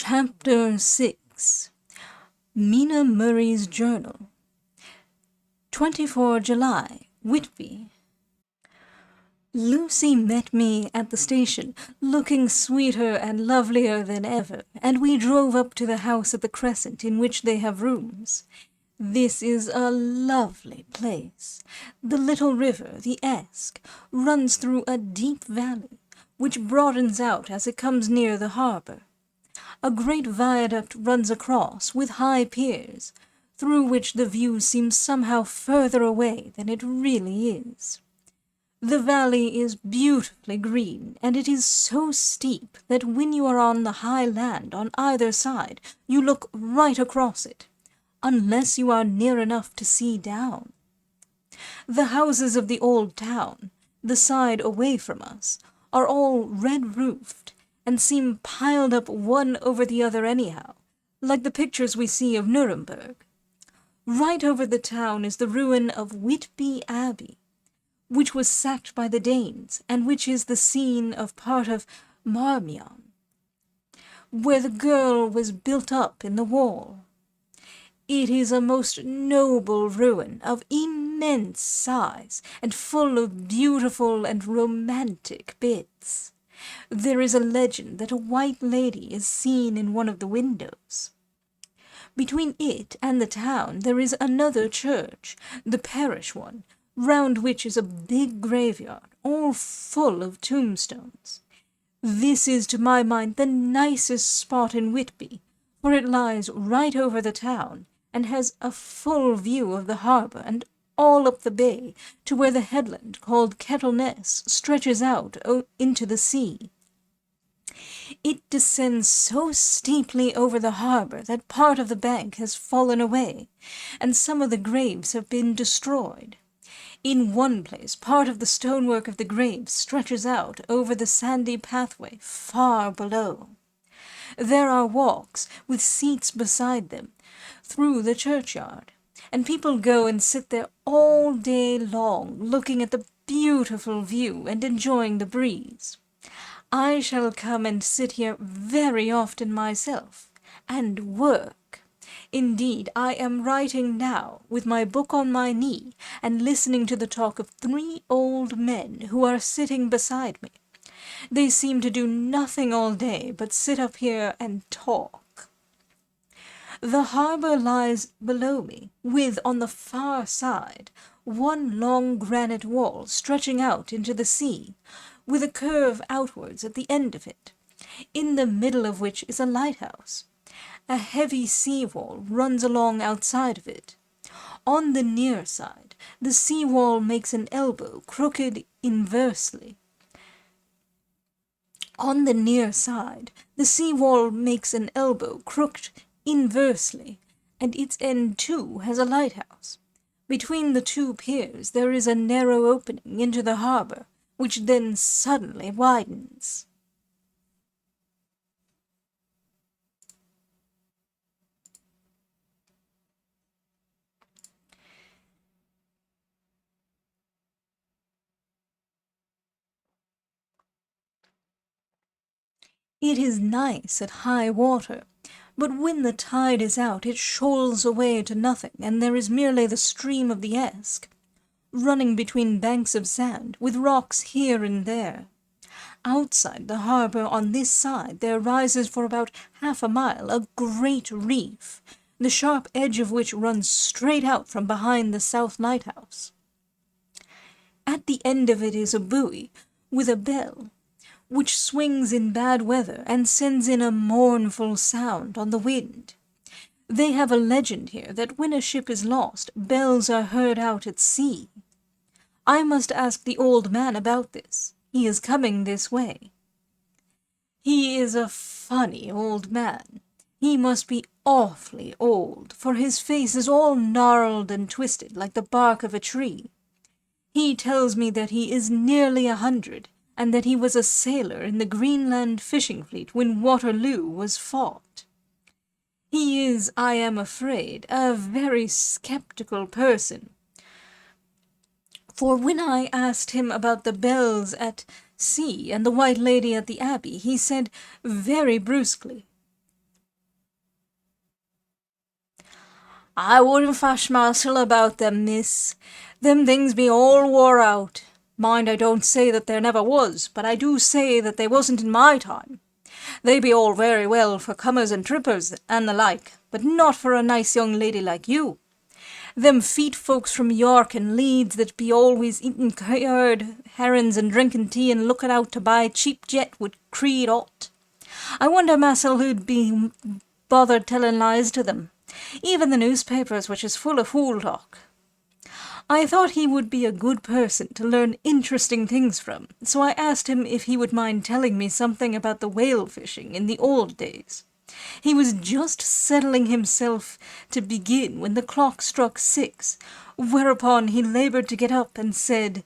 Chapter 6 Mina Murray's Journal 24 July, Whitby. Lucy met me at the station, looking sweeter and lovelier than ever, and we drove up to the house at the Crescent in which they have rooms. This is a lovely place. The little river, the Esk, runs through a deep valley, which broadens out as it comes near the harbour. A great viaduct runs across, with high piers, through which the view seems somehow further away than it really is. The valley is beautifully green, and it is so steep that when you are on the high land on either side, you look right across it, unless you are near enough to see down. The houses of the old town, the side away from us, are all red-roofed, and seem piled up one over the other anyhow, like the pictures we see of Nuremberg. Right over the town is the ruin of Whitby Abbey, which was sacked by the Danes, and which is the scene of part of Marmion, where the girl was built up in the wall. It is a most noble ruin of immense size, and full of beautiful and romantic bits. There is a legend that a white lady is seen in one of the windows. Between it and the town there is another church, the parish one, round which is a big graveyard, all full of tombstones. This is to my mind the nicest spot in Whitby, for it lies right over the town, and has a full view of the harbour and all up the bay to where the headland called Kettleness stretches out into the sea. It descends so steeply over the harbour that part of the bank has fallen away, and some of the graves have been destroyed. In one place, part of the stonework of the graves stretches out over the sandy pathway far below. There are walks, with seats beside them, through the churchyard, and people go and sit there all day long, looking at the beautiful view and enjoying the breeze. I shall come and sit here very often myself, and work. Indeed, I am writing now, with my book on my knee, and listening to the talk of 3 old men who are sitting beside me. They seem to do nothing all day but sit up here and talk. The harbour lies below me, with, on the far side, one long granite wall stretching out into the sea, with a curve outwards at the end of it, in the middle of which is a lighthouse. A heavy sea-wall runs along outside of it. On the near side, the sea-wall makes an elbow crooked inversely. On the near side, the sea-wall makes an elbow crooked inversely, and its end too has a lighthouse. Between the 2 piers there is a narrow opening into the harbour, which then suddenly widens. It is nice at high water, but when the tide is out it shoals away to nothing, and there is merely the stream of the Esk, running between banks of sand, with rocks here and there. Outside the harbour on this side there rises for about half a mile a great reef, the sharp edge of which runs straight out from behind the south lighthouse. At the end of it is a buoy, with a bell, which swings in bad weather and sends in a mournful sound on the wind. They have a legend here that when a ship is lost, bells are heard out at sea. I must ask the old man about this. He is coming this way. He is a funny old man. He must be awfully old, for his face is all gnarled and twisted like the bark of a tree. He tells me that he is nearly 100, and that he was a sailor in the Greenland fishing fleet when Waterloo was fought. He is, I am afraid, a very sceptical person, for when I asked him about the bells at sea and the White Lady at the Abbey, he said very brusquely, I wouldn't fash mysel about them, miss. Them things be all wore out. Mind, I don't say that there never was, but I do say that they wasn't in my time. They be all very well for comers and trippers and the like, but not for a nice young lady like you. Them feet folks from York and Leeds that be always eating cured herrings and drinking tea and looking out to buy cheap jet would creed aught. I wonder myself who'd be bothered telling lies to them. Even the newspapers, which is full of fool talk. I thought he would be a good person to learn interesting things from, so I asked him if he would mind telling me something about the whale fishing in the old days. He was just settling himself to begin when the clock struck 6, whereupon he laboured to get up and said,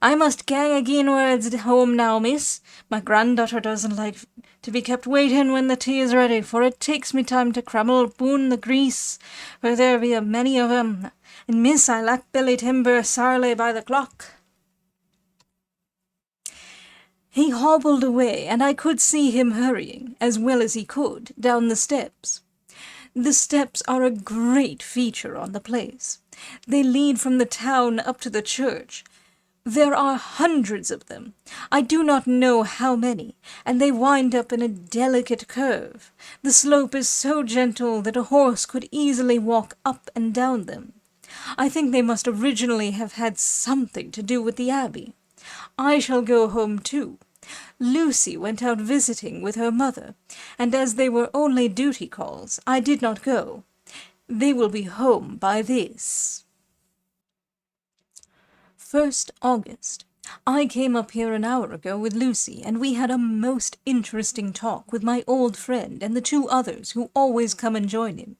I must gang againwards home now, miss. My granddaughter doesn't like to be kept waiting when the tea is ready, for it takes me time to crammel boon the grease, for there be a many of 'em, and miss, I lack belly timber sarely by the clock. He hobbled away, and I could see him hurrying, as well as he could, down the steps. The steps are a great feature on the place. They lead from the town up to the church. There are hundreds of them. I do not know how many, and they wind up in a delicate curve. The slope is so gentle that a horse could easily walk up and down them. I think they must originally have had something to do with the abbey. I shall go home too. Lucy went out visiting with her mother, and as they were only duty calls, I did not go. They will be home by this. 1st August. I came up here an hour ago with Lucy, and we had a most interesting talk with my old friend and the 2 others who always come and join him.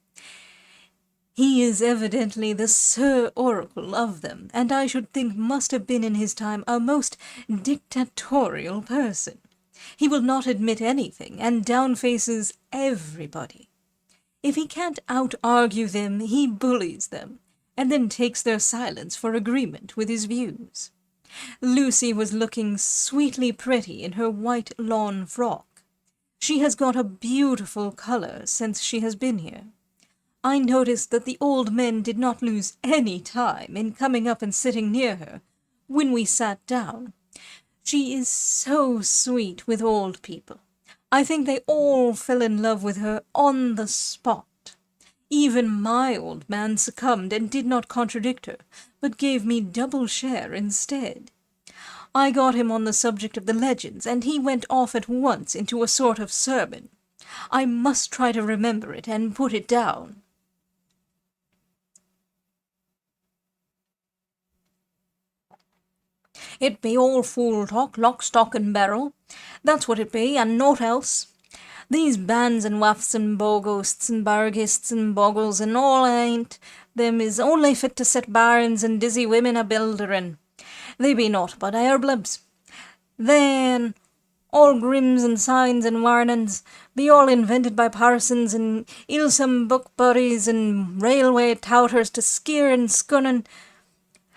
He is evidently the Sir Oracle of them, and I should think must have been in his time a most dictatorial person. He will not admit anything, and downfaces everybody. If he can't out-argue them, he bullies them, and then takes their silence for agreement with his views. Lucy was looking sweetly pretty in her white lawn frock. She has got a beautiful colour since she has been here. I noticed that the old men did not lose any time in coming up and sitting near her when we sat down. She is so sweet with old people. I think they all fell in love with her on the spot. Even my old man succumbed and did not contradict her, but gave me double share instead. I got him on the subject of the legends, and he went off at once into a sort of sermon. I must try to remember it and put it down. It be all fool talk, lock, stock, and barrel. That's what it be, and naught else. These bands and waffs and bogosts and bargists and boggles and all ain't them is only fit to set barons and dizzy women a-buildering. They be naught but airblibs. Then all grims and signs and warnings be all invented by parsons and ilsome book buddies and railway touters to skeer and scunning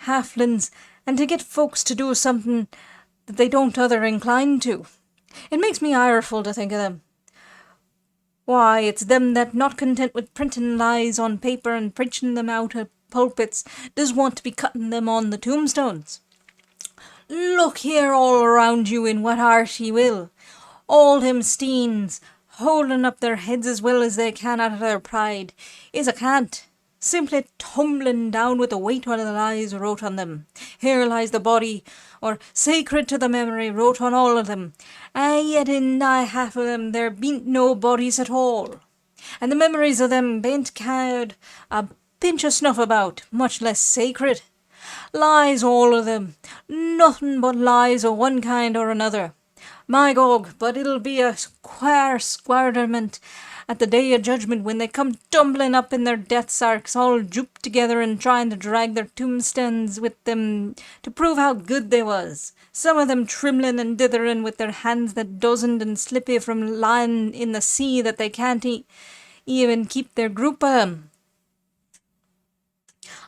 halflings, and to get folks to do something that they don't other incline to. It makes me ireful to think of them. Why, it's them that, not content with printing lies on paper and preaching them out of pulpits, does want to be cutting them on the tombstones. Look here all around you in what art ye will. All them steens, holding up their heads as well as they can out of their pride, is a cant. Simply tumbling down with the weight of the lies wrote on them. Here lies the body, or sacred to the memory, wrote on all of them, and yet in nigh half of them there bean't no bodies at all. And the memories of them bain't cared a pinch of snuff about, much less sacred. Lies all of them, nothing but lies of one kind or another. My gog, but it'll be a quare squarderment at the day of judgment when they come tumbling up in their death sarks, all drooped together and trying to drag their tombstones with them to prove how good they was. Some of them trimling and dithering with their hands that dozened and slippy from lying in the sea that they can't even keep their group of 'em.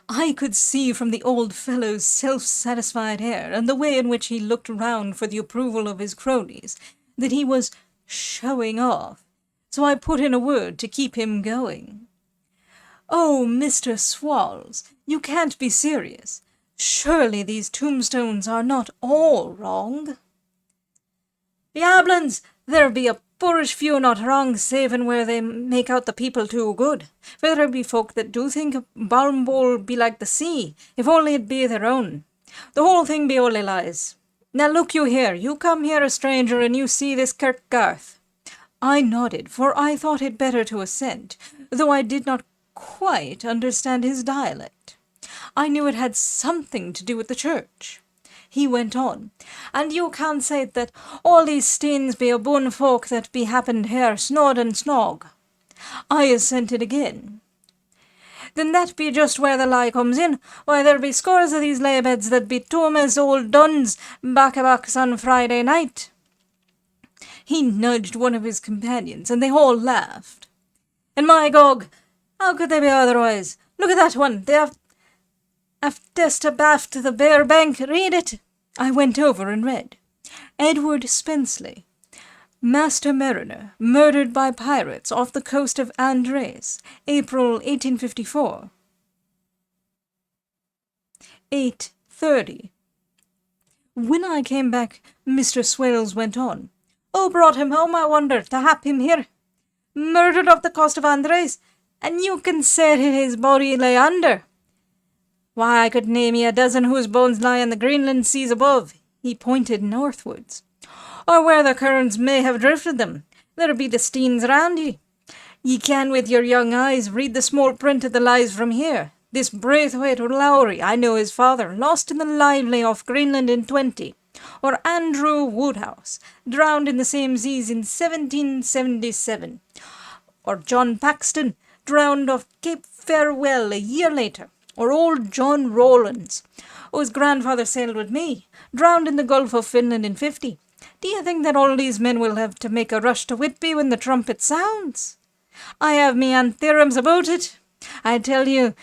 I could see from the old fellow's self-satisfied air and the way in which he looked round for the approval of his cronies that he was showing off, so I put in a word to keep him going. Oh, Mr. Swalls, you can't be serious. Surely these tombstones are not all wrong. Yablins, there be a poorish few not wrong, savin' where they make out the people too good. For there be folk that do think Balmboul be like the sea, if only it be their own. The whole thing be only lies. Now look you here, you come here a stranger, and you see this kirkgarth. I nodded, for I thought it better to assent, though I did not quite understand his dialect. I knew it had something to do with the church. He went on, and you can't say that all these steens be abune folk that be happened here snod and snog. I assented again. Then that be just where the lie comes in. Why, there be scores of these lay-beds that be tomb as old duns back-a-backs on Friday night. He nudged one of his companions, and they all laughed. And my gog, how could they be otherwise? Look at that one. They have to baft the bare bank. Read it. I went over and read. Edward Spensley, Master Mariner, murdered by pirates off the coast of Andres, April 1854. 8:30. When I came back, Mr. Swales went on. Who brought him home, I wonder, to hap him here? Murdered off the coast of Andres, and you can say his body lay under. Why, I could name ye a dozen whose bones lie in the Greenland seas above. He pointed northwards. Or where the currents may have drifted them. There be the steens round ye. Ye can with your young eyes read the small print of the lies from here. This Braithwaite Lowry, I know his father, lost in the lively off Greenland in 20. Or Andrew Woodhouse, drowned in the same seas in 1777. Or John Paxton, drowned off Cape Farewell a year later. Or old John Rowlands, whose grandfather sailed with me, drowned in the Gulf of Finland in 50. Do you think that all these men will have to make a rush to Whitby when the trumpet sounds? I have me own theorems about it. I tell you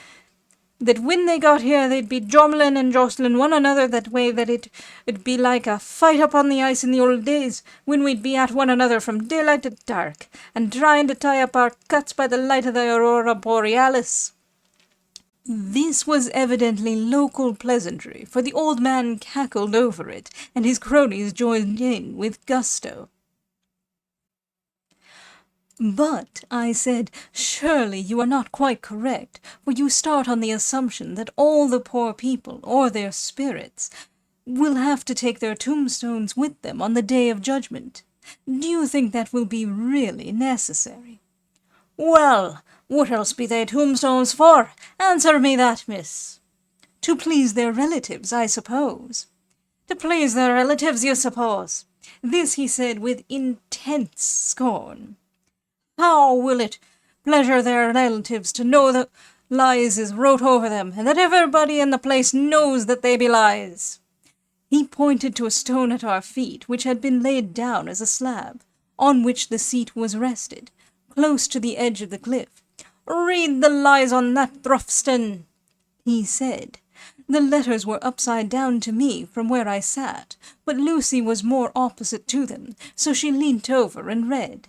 that when they got here they'd be jommelin' and jostling one another that way that it'd be like a fight up on the ice in the old days, when we'd be at one another from daylight to dark, and trying to tie up our cuts by the light of the aurora borealis. This was evidently local pleasantry, for the old man cackled over it, and his cronies joined in with gusto. But, I said, surely you are not quite correct, for you start on the assumption that all the poor people, or their spirits, will have to take their tombstones with them on the day of judgment. Do you think that will be really necessary? Well, what else be they tombstones for? Answer me that, miss. To please their relatives, I suppose. To please their relatives, you suppose? This he said with intense scorn. How will it pleasure their relatives to know that lies is wrote over them, and that everybody in the place knows that they be lies? He pointed to a stone at our feet, which had been laid down as a slab, on which the seat was rested, close to the edge of the cliff. Read the lies on that Thrufston, he said. The letters were upside down to me from where I sat, but Lucy was more opposite to them, so she leant over and read.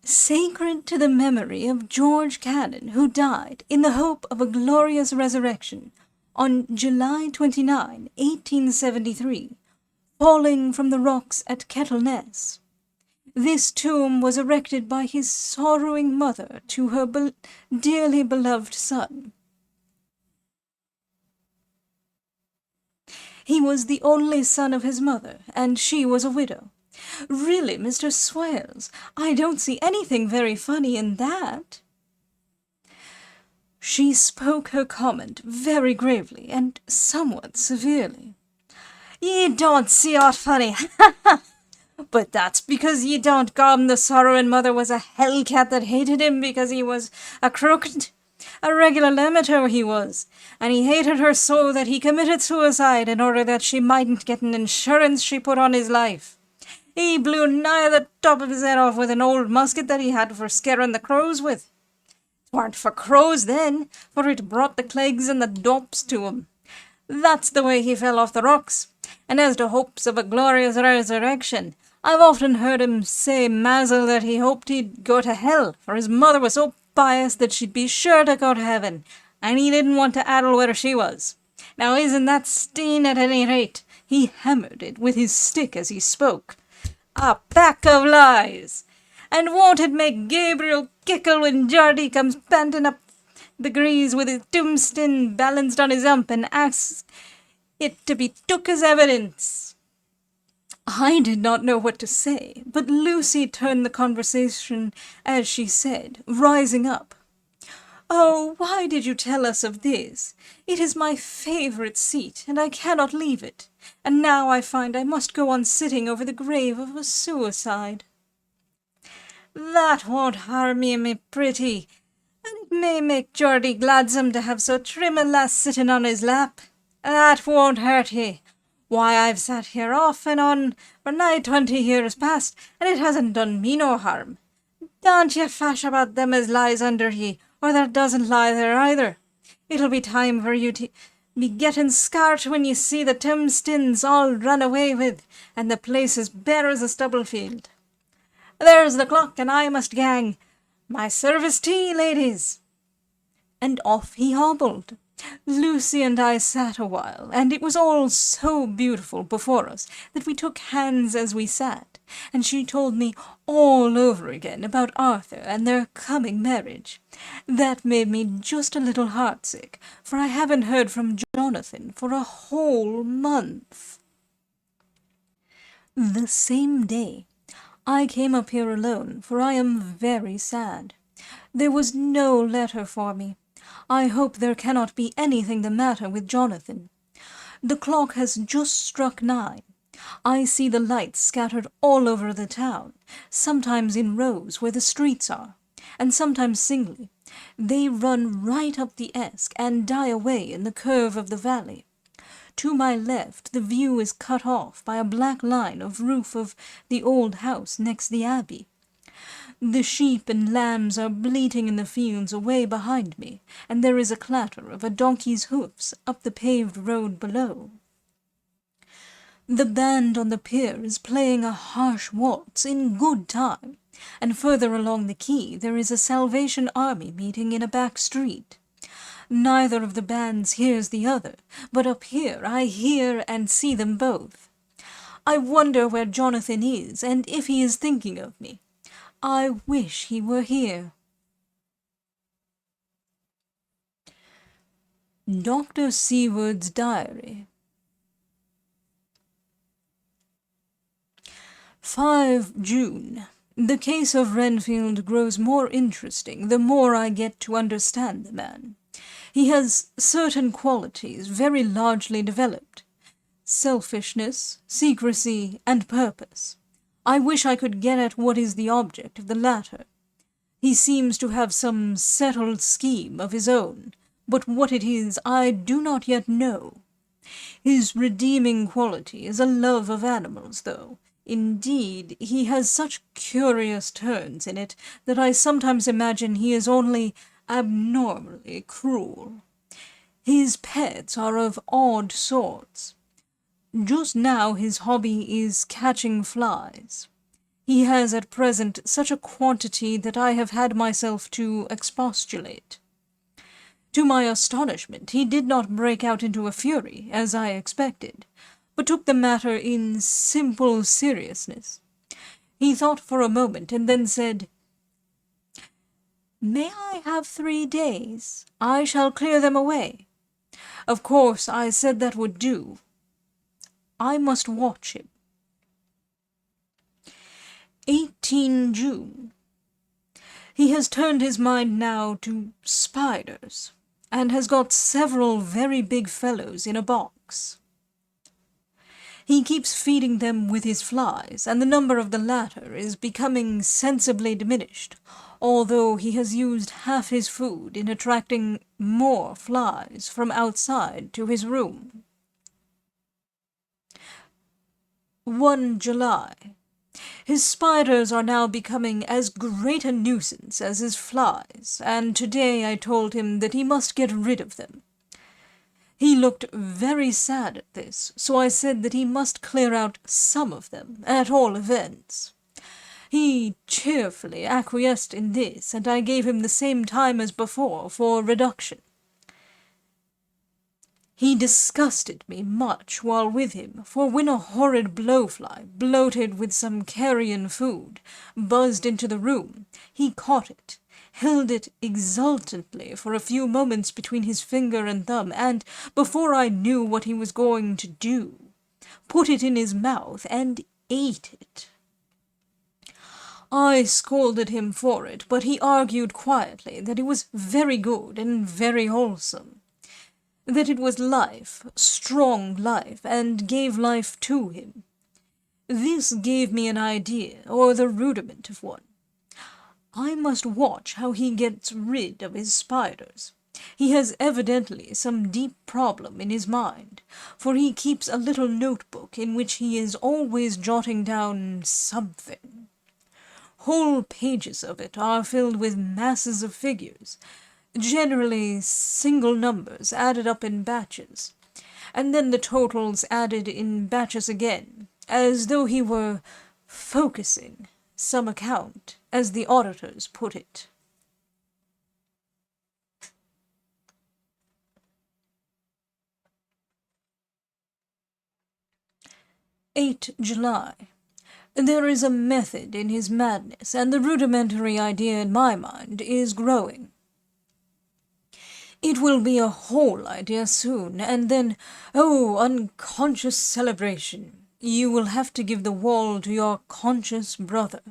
Sacred to the memory of George Cannon, who died in the hope of a glorious resurrection on July 29, 1873, falling from the rocks at Kettleness. This tomb was erected by his sorrowing mother to her dearly beloved son. He was the only son of his mother, and she was a widow. Really, Mr. Swales, I don't see anything very funny in that. She spoke her comment very gravely and somewhat severely. Ye don't see aught funny, but that's because ye don't gom the sorrowing mother was a hellcat that hated him because he was a crooked. A regular amateur he was, and he hated her so that he committed suicide in order that she mightn't get an insurance she put on his life. He blew nigh the top of his head off with an old musket that he had for scaring the crows with. 'Twarn't for crows then, for it brought the clegs and the dops to him. That's the way he fell off the rocks. And as to hopes of a glorious resurrection, I've often heard him say mazel that he hoped he'd go to hell, for his mother was so pious that she'd be sure to go to heaven, and he didn't want to addle where she was. Now isn't that steen at any rate? He hammered it with his stick as he spoke. A pack of lies! And won't it make Gabriel kickle when Geordie comes panting up the grease with his tombstone balanced on his hump and asks it to be took as evidence? I did not know what to say, but Lucy turned the conversation as she said, rising up, "Oh, why did you tell us of this? It is my favourite seat, and I cannot leave it. And now I find I must go on sitting over the grave of a suicide." "That won't harm ye, me pretty, and it may make Geordie gladsome to have so trim a lass sitting on his lap. That won't hurt ye. Why, I've sat here off and on for nigh 20 years past, and it hasn't done me no harm. Don't ye fash about them as lies under ye, or there doesn't lie there either. It'll be time for you to be getting scart when ye see the tombstones all run away with, and the place as bare as a stubble field. There's the clock, and I must gang. My service to ye, ladies." And off he hobbled. Lucy and I sat a while, and it was all so beautiful before us that we took hands as we sat, and she told me all over again about Arthur and their coming marriage. That made me just a little heartsick, for I haven't heard from Jonathan for a whole month. The same day I came up here alone, for I am very sad. There was no letter for me. I hope there cannot be anything the matter with Jonathan. The clock has just struck 9. I see the lights scattered all over the town, sometimes in rows where the streets are, and sometimes singly. They run right up the Esk and die away in the curve of the valley. To my left the view is cut off by a black line of roof of the old house next the abbey. The sheep and lambs are bleating in the fields away behind me, and there is a clatter of a donkey's hoofs up the paved road below. The band on the pier is playing a harsh waltz in good time, and further along the quay there is a Salvation Army meeting in a back street. Neither of the bands hears the other, but up here I hear and see them both. I wonder where Jonathan is, and if he is thinking of me. I wish he were here. Dr. Seward's Diary. 5 June. The case of Renfield grows more interesting the more I get to understand the man. He has certain qualities very largely developed: selfishness, secrecy, and purpose. I wish I could get at what is the object of the latter. He seems to have some settled scheme of his own, but what it is I do not yet know. His redeeming quality is a love of animals, though. Indeed, he has such curious turns in it that I sometimes imagine he is only abnormally cruel. His pets are of odd sorts. Just now his hobby is catching flies. He has at present such a quantity that I have had myself to expostulate. To my astonishment, he did not break out into a fury, as I expected, but took the matter in simple seriousness. He thought for a moment, and then said, "May I have 3 days? I shall clear them away." Of course I said that would do. I must watch him. 18 June. He has turned his mind now to spiders, and has got several very big fellows in a box. He keeps feeding them with his flies, and the number of the latter is becoming sensibly diminished, although he has used half his food in attracting more flies from outside to his room. 1 July. His spiders are now becoming as great a nuisance as his flies, and today I told him that he must get rid of them. He looked very sad at this, so I said that he must clear out some of them, at all events. He cheerfully acquiesced in this, and I gave him the same time as before for reduction. He disgusted me much while with him, for when a horrid blowfly, bloated with some carrion food, buzzed into the room, he caught it, held it exultantly for a few moments between his finger and thumb, and, before I knew what he was going to do, put it in his mouth and ate it. I scolded him for it, but he argued quietly that it was very good and very wholesome, that it was life, strong life, and gave life to him. This gave me an idea, or the rudiment of one. I must watch how he gets rid of his spiders. He has evidently some deep problem in his mind, for he keeps a little notebook in which he is always jotting down something. Whole pages of it are filled with masses of figures, generally single numbers added up in batches, and then the totals added in batches again, as though he were focusing some account, as the auditors put it. July 8. There is a method in his madness, and the rudimentary idea in my mind is growing. It will be a whole idea soon, and then, oh, unconscious celebration! You will have to give the wall to your conscious brother.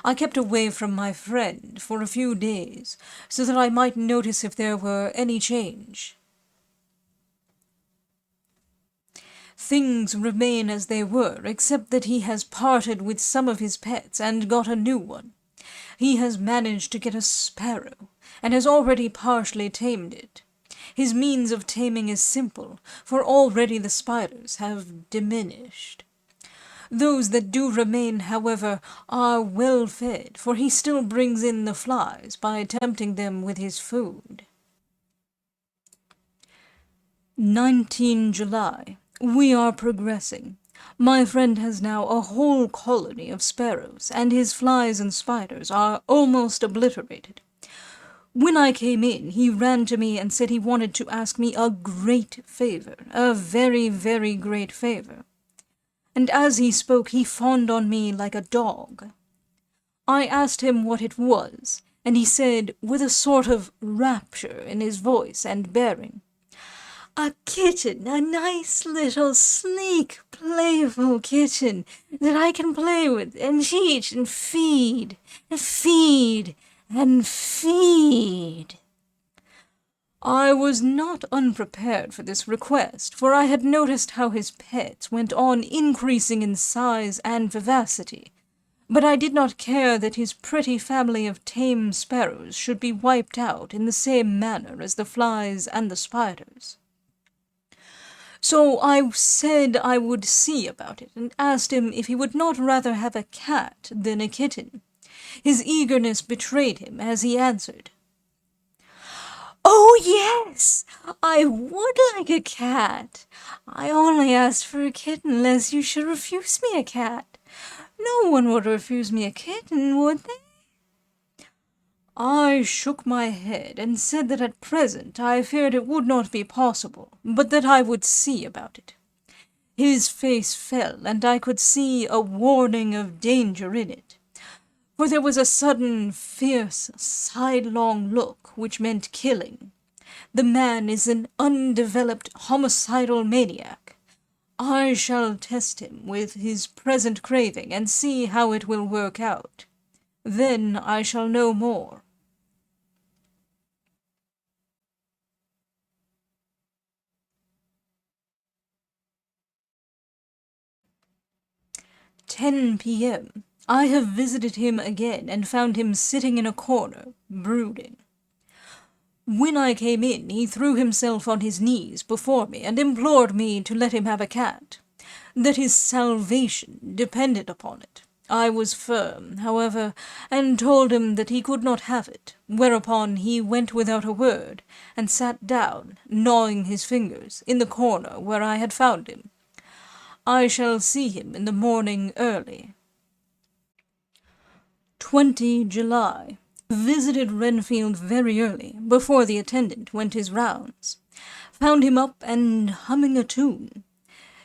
I kept away from my friend for a few days, so that I might notice if there were any change. Things remain as they were, except that he has parted with some of his pets and got a new one. He has managed to get a sparrow, and has already partially tamed it. His means of taming is simple, for already the spiders have diminished. Those that do remain, however, are well fed, for he still brings in the flies by tempting them with his food. 19 July. We are progressing. My friend has now a whole colony of sparrows, and his flies and spiders are almost obliterated. When I came in, he ran to me and said he wanted to ask me a great favor, a very, very great favor. And as he spoke, he fawned on me like a dog. I asked him what it was, and he said, with a sort of rapture in his voice and bearing, "A kitten, a nice little sleek, playful kitten that I can play with and teach and feed, and feed, and feed." I was not unprepared for this request, for I had noticed how his pets went on increasing in size and vivacity, but I did not care that his pretty family of tame sparrows should be wiped out in the same manner as the flies and the spiders. So I said I would see about it, and asked him if he would not rather have a cat than a kitten. His eagerness betrayed him as he answered, "Oh, yes, I would like a cat. I only asked for a kitten lest you should refuse me a cat. No one would refuse me a kitten, would they?" I shook my head and said that at present I feared it would not be possible, but that I would see about it. His face fell, and I could see a warning of danger in it, for there was a sudden, fierce, sidelong look which meant killing. The man is an undeveloped homicidal maniac. I shall test him with his present craving and see how it will work out. Then I shall know more. "10 p.m. I have visited him again and found him sitting in a corner, brooding. When I came in, he threw himself on his knees before me and implored me to let him have a cat, that his salvation depended upon it. I was firm, however, and told him that he could not have it, whereupon he went without a word, and sat down, gnawing his fingers, in the corner where I had found him. I shall see him in the morning early. 20 July. Visited Renfield very early, before the attendant went his rounds. Found him up and humming a tune.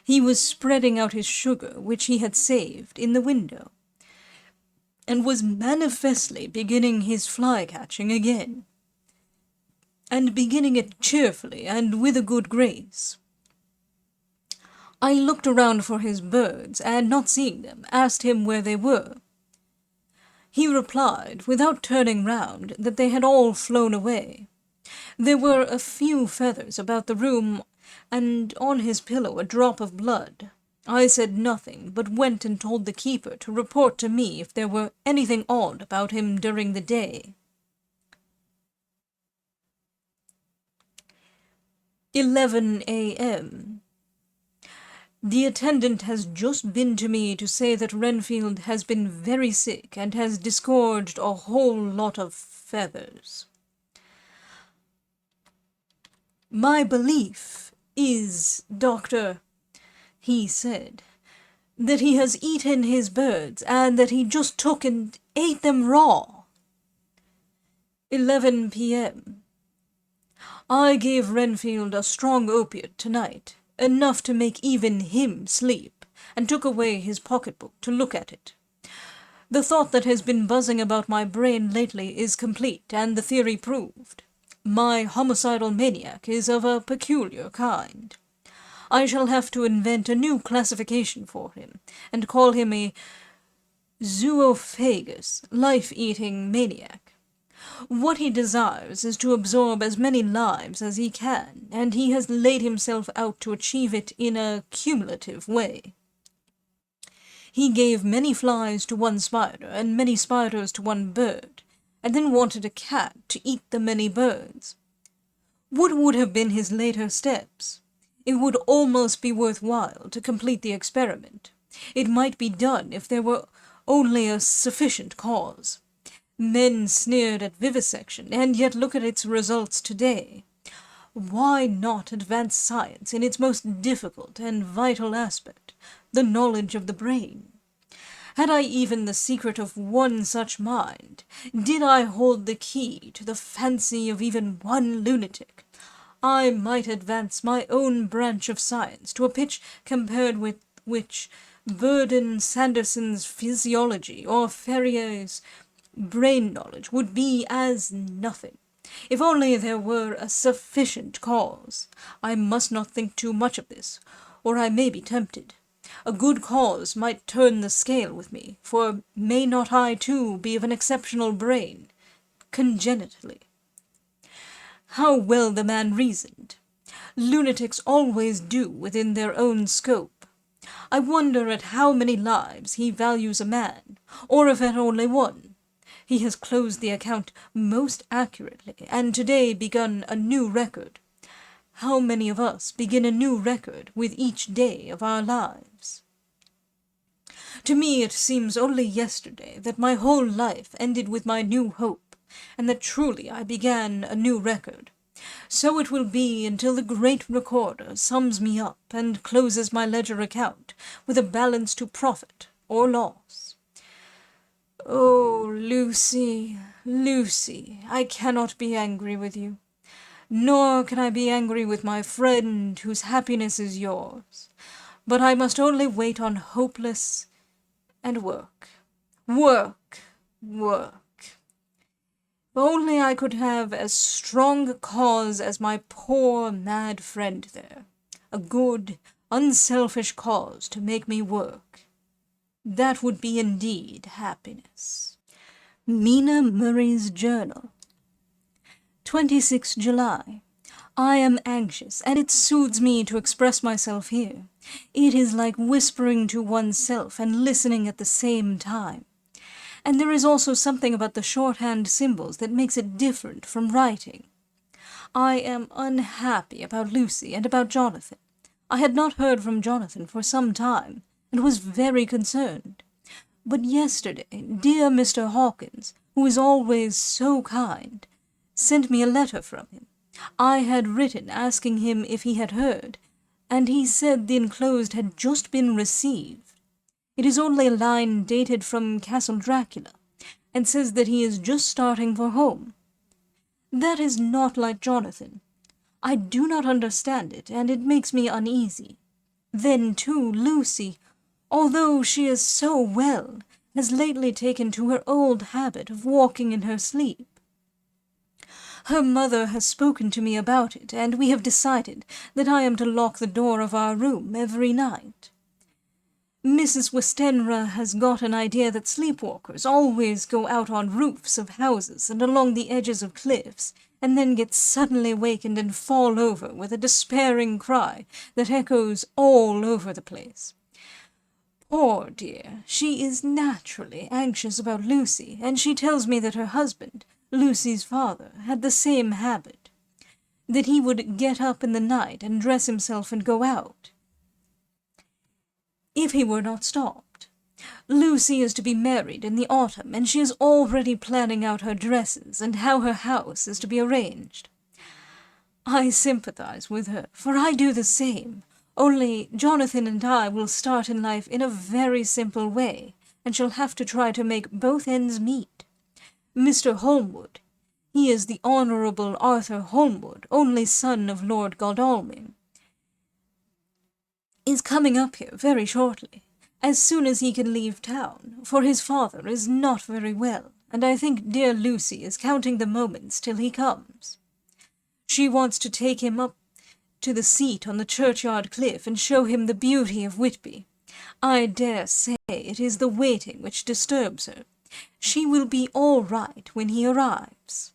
He was spreading out his sugar, which he had saved, in the window, and was manifestly beginning his fly-catching again, and beginning it cheerfully and with a good grace. I looked around for his birds, and not seeing them, asked him where they were. He replied, without turning round, that they had all flown away. There were a few feathers about the room, and on his pillow a drop of blood. I said nothing, but went and told the keeper to report to me if there were anything odd about him during the day. 11 a.m. The attendant has just been to me to say that Renfield has been very sick and has disgorged a whole lot of feathers. My belief is, Doctor, he said, that he has eaten his birds, and that he just took and ate them raw. 11 p.m. I gave Renfield a strong opiate tonight, enough to make even him sleep, and took away his pocketbook to look at it. The thought that has been buzzing about my brain lately is complete, and the theory proved. My homicidal maniac is of a peculiar kind. I shall have to invent a new classification for him, and call him a zoophagous, life-eating maniac. What he desires is to absorb as many lives as he can, and he has laid himself out to achieve it in a cumulative way. He gave many flies to one spider, and many spiders to one bird, and then wanted a cat to eat the many birds. What would have been his later steps? It would almost be worthwhile to complete the experiment. It might be done if there were only a sufficient cause. Men sneered at vivisection, and yet look at its results today. Why not advance science in its most difficult and vital aspect, the knowledge of the brain? Had I even the secret of one such mind, did I hold the key to the fancy of even one lunatic, I might advance my own branch of science to a pitch compared with which Burden Sanderson's physiology or Ferrier's brain knowledge would be as nothing. If only there were a sufficient cause. I must not think too much of this, or I may be tempted. A good cause might turn the scale with me, for may not I too be of an exceptional brain, congenitally? How well the man reasoned! Lunatics always do within their own scope. I wonder at how many lives he values a man, or if at only one. He has closed the account most accurately, and today begun a new record. How many of us begin a new record with each day of our lives? To me it seems only yesterday that my whole life ended with my new hope, and that truly I began a new record. So it will be until the great recorder sums me up and closes my ledger account with a balance to profit or loss. Oh, Lucy, Lucy, I cannot be angry with you, nor can I be angry with my friend whose happiness is yours, but I must only wait on hopeless and work, work, work. If only I could have as strong a cause as my poor mad friend there, a good, unselfish cause to make me work. That would be indeed happiness. Mina Murray's Journal. 26 July. I am anxious, and it soothes me to express myself here. It is like whispering to oneself and listening at the same time. And there is also something about the shorthand symbols that makes it different from writing. I am unhappy about Lucy and about Jonathan. I had not heard from Jonathan for some time, and was very concerned. But yesterday, dear Mr. Hawkins, who is always so kind, sent me a letter from him. I had written asking him if he had heard, and he said the enclosed had just been received. It is only a line dated from Castle Dracula, and says that he is just starting for home. That is not like Jonathan. I do not understand it, and it makes me uneasy. Then, too, Lucy, although she is so well, has lately taken to her old habit of walking in her sleep. Her mother has spoken to me about it, and we have decided that I am to lock the door of our room every night. Mrs. Westenra has got an idea that sleepwalkers always go out on roofs of houses and along the edges of cliffs, and then get suddenly wakened and fall over with a despairing cry that echoes all over the place. Poor dear, she is naturally anxious about Lucy, and she tells me that her husband, Lucy's father, had the same habit, that he would get up in the night and dress himself and go out, if he were not stopped. Lucy is to be married in the autumn, and she is already planning out her dresses and how her house is to be arranged. I sympathize with her, for I do the same, only Jonathan and I will start in life in a very simple way, and shall have to try to make both ends meet. Mr. Holmwood, he is the Honourable Arthur Holmwood, only son of Lord Godalming, is coming up here very shortly, as soon as he can leave town, for his father is not very well, and I think dear Lucy is counting the moments till he comes. She wants to take him up to the seat on the churchyard cliff and show him the beauty of Whitby. I dare say it is the waiting which disturbs her. She will be all right when he arrives.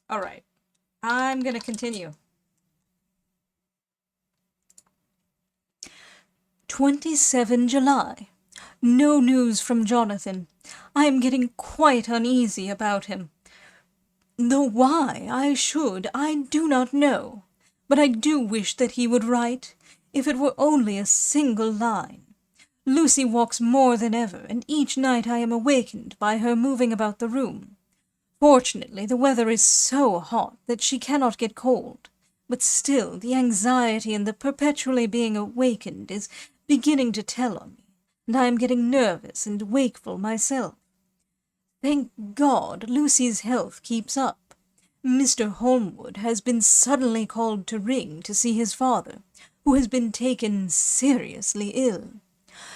All right, I'm going to continue. 27 July. No news from Jonathan. I am getting quite uneasy about him. Though why I should, I do not know. But I do wish that he would write, if it were only a single line. Lucy walks more than ever, and each night I am awakened by her moving about the room. Fortunately, the weather is so hot that she cannot get cold, but still the anxiety and the perpetually being awakened is beginning to tell on me, and I am getting nervous and wakeful myself. Thank God, Lucy's health keeps up. Mr. Holmwood has been suddenly called to Ring to see his father, who has been taken seriously ill.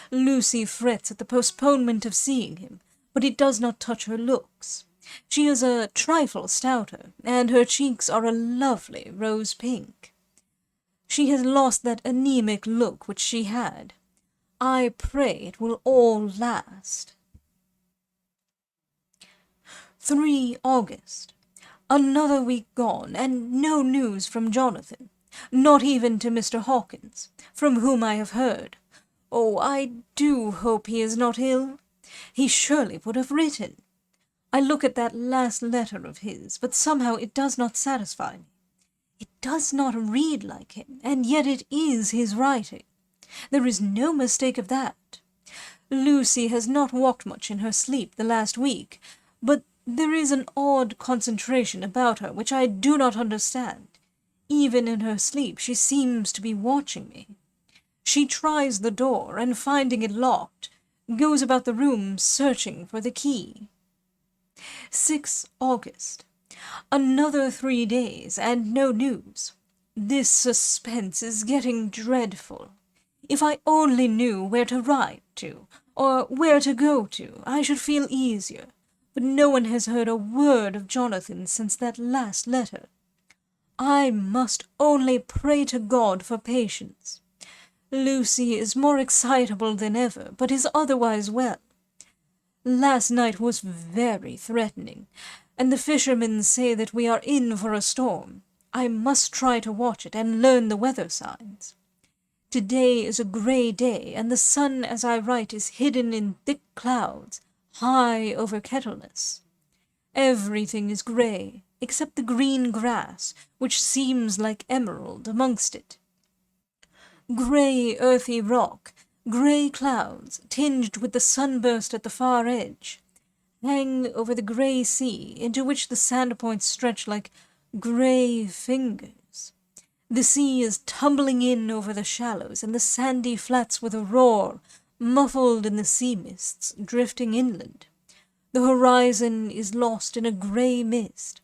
Lucy frets at the postponement of seeing him, but it does not touch her looks. She is a trifle stouter, and her cheeks are a lovely rose pink. She has lost that anemic look which she had. I pray it will all last. 3 August. Another week gone, and no news from Jonathan, not even to Mr. Hawkins, from whom I have heard. Oh, I do hope he is not ill. He surely would have written. I look at that last letter of his, but somehow it does not satisfy me. It does not read like him, and yet it is his writing. There is no mistake of that. Lucy has not walked much in her sleep the last week, but there is an odd concentration about her which I do not understand. Even in her sleep she seems to be watching me. She tries the door, and finding it locked, goes about the room searching for the key. 6 August. Another 3 days, and no news. This suspense is getting dreadful. If I only knew where to write to, or where to go to, I should feel easier. But no one has heard a word of Jonathan since that last letter. I must only pray to God for patience. Lucy is more excitable than ever, but is otherwise well. Last night was very threatening, and the fishermen say that we are in for a storm. I must try to watch it and learn the weather signs. Today is a grey day, and the sun as I write is hidden in thick clouds, high over Kettleness. Everything is grey, except the green grass, which seems like emerald amongst it. Grey earthy rock, grey clouds, tinged with the sunburst at the far edge, hang over the grey sea, into which the sand points stretch like grey fingers. The sea is tumbling in over the shallows, and the sandy flats with a roar, muffled in the sea mists, drifting inland. The horizon is lost in a grey mist.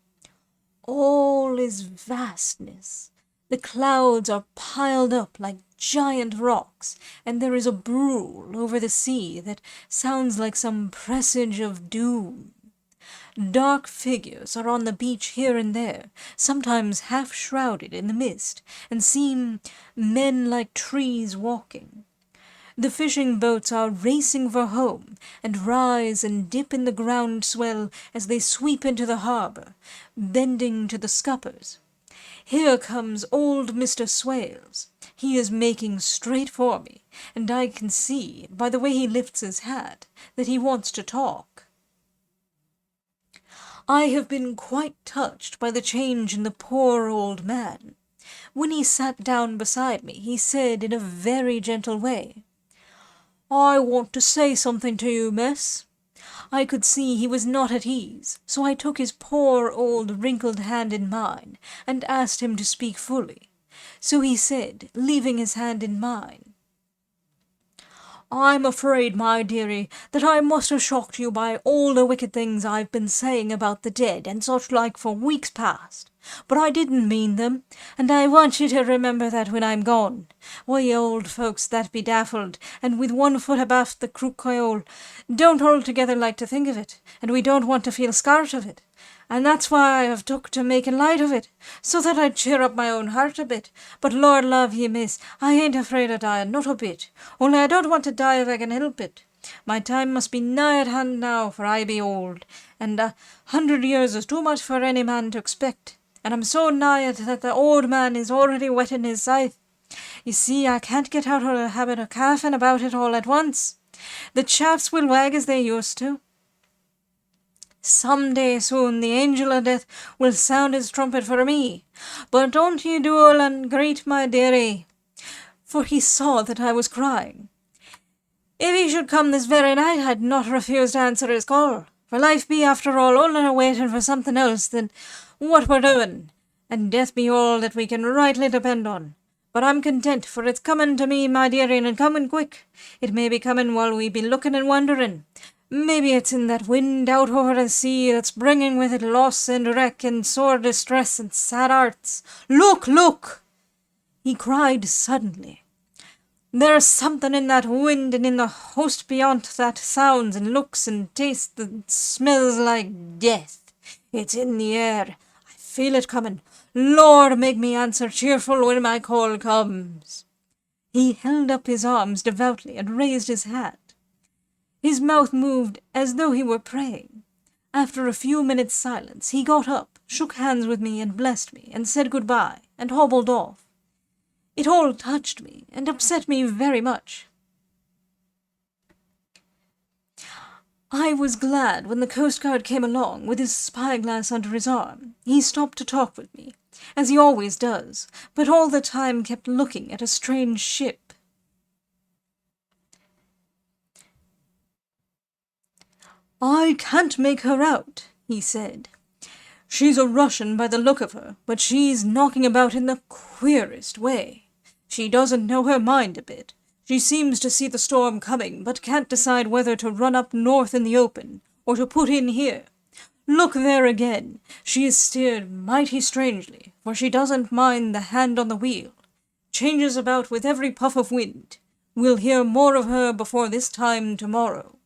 All is vastness. The clouds are piled up like giant rocks, and there is a brool over the sea that sounds like some presage of doom. Dark figures are on the beach here and there, sometimes half shrouded in the mist, and seem men like trees walking. The fishing boats are racing for home, and rise and dip in the ground swell as they sweep into the harbour, bending to the scuppers. Here comes old Mr. Swales. He is making straight for me, and I can see, by the way he lifts his hat, that he wants to talk. I have been quite touched by the change in the poor old man. When he sat down beside me, he said in a very gentle way, "I want to say something to you, miss." I could see he was not at ease, so I took his poor old wrinkled hand in mine, and asked him to speak fully. So he said, leaving his hand in mine, "I'm afraid, my dearie, that I must have shocked you by all the wicked things I've been saying about the dead and such like for weeks past. But I didn't mean them, and I want you to remember that when I'm gone. We old folks that be daffled, and with one foot abaft the crook-coil, don't altogether like to think of it, and we don't want to feel scart of it. And that's why I have took to making light of it, so that I'd cheer up my own heart a bit. But Lord love ye, miss, I ain't afraid of dying, not a bit. Only I don't want to die if I can help it. My time must be nigh at hand now, for I be old, and 100 years is too much for any man to expect. And I'm so nigh it that the old man is already whetting his scythe. You see, I can't get out of the habit of coughing about it all at once. The chaps will wag as they used to. Some day soon the angel of death will sound his trumpet for me. But don't ye duel and greet my dearie." For he saw that I was crying. "If he should come this very night, I'd not refuse to answer his call. For life be, after all, only a waiting for something else than what we're doing, and death be all that we can rightly depend on. But I'm content, for it's coming to me, my dearie, and coming quick. It may be coming while we be looking and wondering. Maybe it's in that wind out over the sea that's bringing with it loss and wreck and sore distress and sad hearts. Look, look!" he cried suddenly. "There's something in that wind and in the host beyond that sounds and looks and tastes that smells like death. It's in the air. I feel it coming. Lord, make me answer cheerful when my call comes." He held up his arms devoutly and raised his hat. His mouth moved as though he were praying. After a few minutes' silence, he got up, shook hands with me and blessed me, and said good-bye, and hobbled off. It all touched me, and upset me very much. I was glad when the coastguard came along with his spyglass under his arm. He stopped to talk with me, as he always does, but all the time kept looking at a strange ship. "I can't make her out," he said. "She's a Russian by the look of her, but she's knocking about in the queerest way. She doesn't know her mind a bit. She seems to see the storm coming, but can't decide whether to run up north in the open, or to put in here. Look there again. She is steered mighty strangely, for she doesn't mind the hand on the wheel. Changes about with every puff of wind. We'll hear more of her before this time tomorrow."